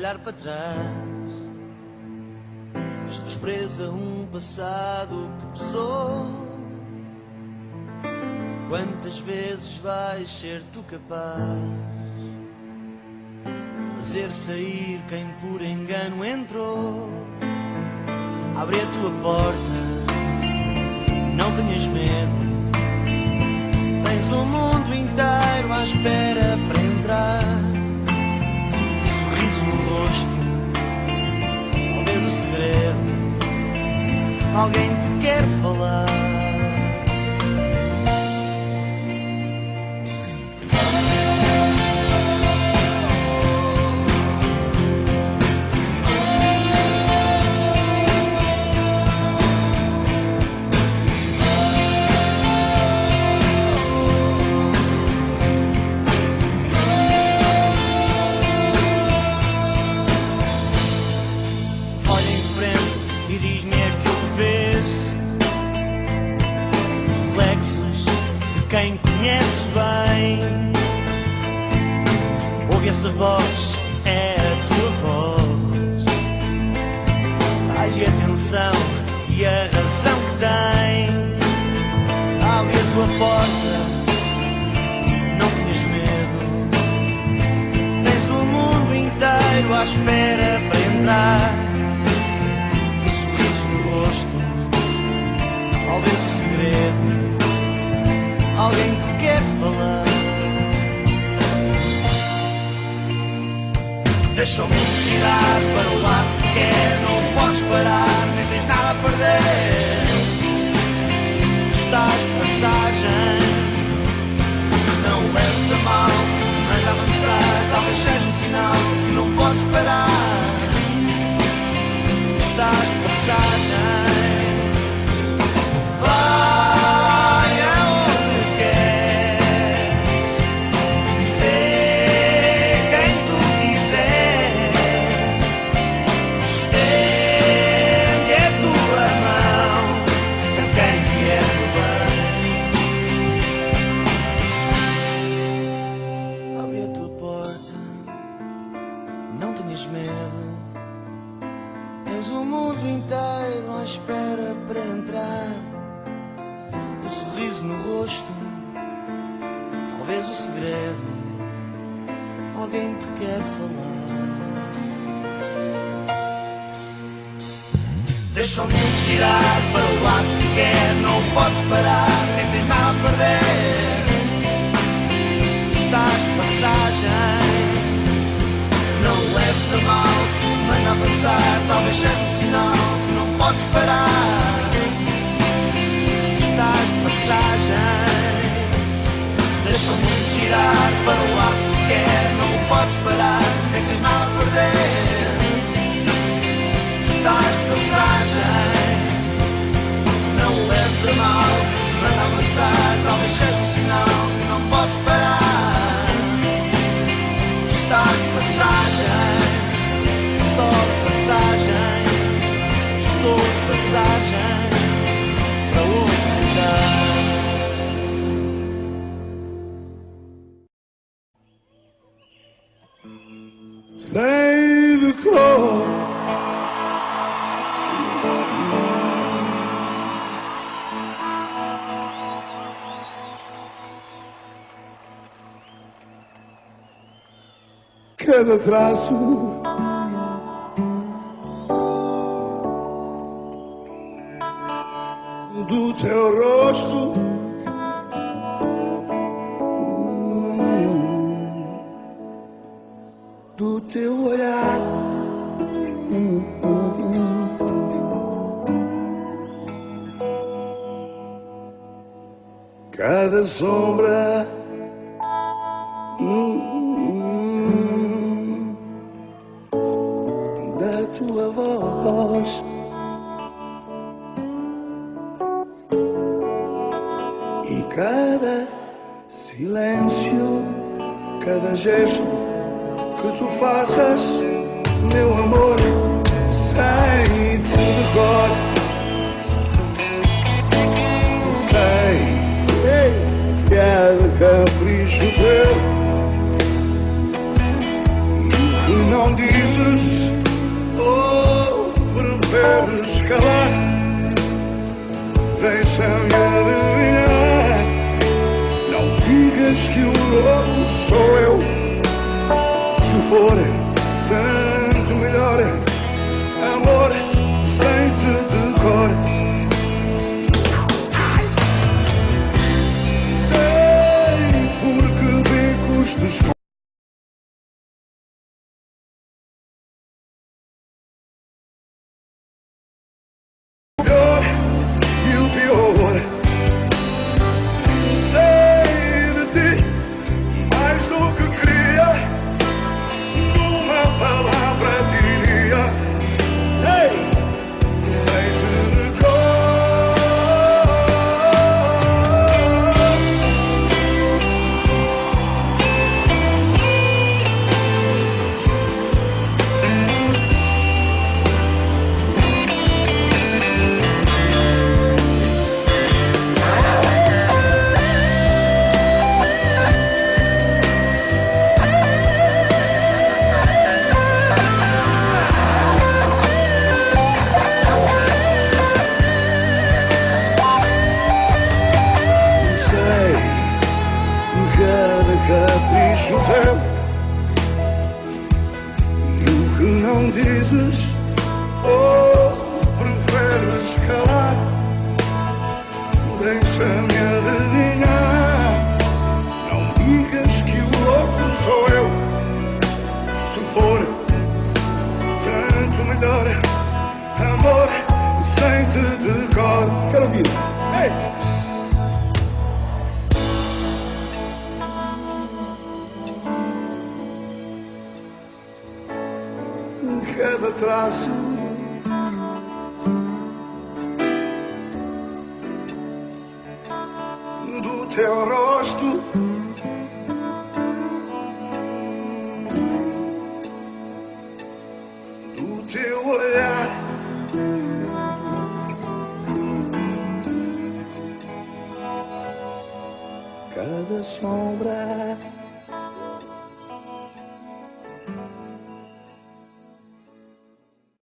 olhar para trás. Estás presa a um passado que pesou. Quantas vezes vais ser tu capaz de fazer sair quem por engano entrou? Abre a tua porta, não tenhas medo. Tens o mundo inteiro à espera para entrar. Um sorriso no rosto, talvez o segredo. Alguém te quer falar. Quem conheces bem, ouve essa voz, é a tua voz. Dá-lhe atenção e a razão que tem. Abre a tua porta, não tenhas medo. Tens o mundo inteiro à espera para entrar. Um sorriso no rosto, talvez o segredo. Alguém te quer falar. Deixa-me tirar para o lado que quer. Não podes parar, nem tens nada a perder. Estás de passagem, não leves a mal. Se te manda avançar, talvez seja um sinal que não podes parar. Estás de passagem, vai aonde quer. Ser quem tu quiser. Estende a tua mão a quem vier do bem. Abre a tua porta, não tenhas medo. Tens o mundo inteiro à espera para entrar. Um sorriso no rosto, talvez o segredo. Alguém te quer falar. Deixa-me tirar para o lado que quer. Não podes parar, nem tens nada a perder. Estás de passagem, não leves a mal. Se te manda avançar, talvez seja um sinal que não podes parar. Estás de passagem, deixa-me girar para o lado que quer. Não podes parar, nem tens nada a perder. Estás de passagem, não leves a mal. Se te manda avançar, talvez seja um sinal que não podes parar. Estás de passagem, só de passagem. Estou de passagem para outro lugar. Sei de cor cada traço do teu rosto. Do teu olhar. Cada sombra da tua voz. E cada silêncio, cada gesto que tu faças, meu amor, sei-te de cor. Sei cada capricho teu. E o que não dizes preferes calar? Deixa-me adivinhar. Não digas que o louco sou eu. Se for tanto melhor, amor, sem te decor. Sei porque becos te escolho. E o pior, sei de ti mais do que queria. Numa palavra diria, ei, sei te de cor. Cada capricho teu e o que não dizes ou preferes calar. Deixa-me adivinhar. Não digas que o louco sou eu. Se for tanto melhor, amor, sem te decor. Quero ouvir. Ei! Cada traço do teu rosto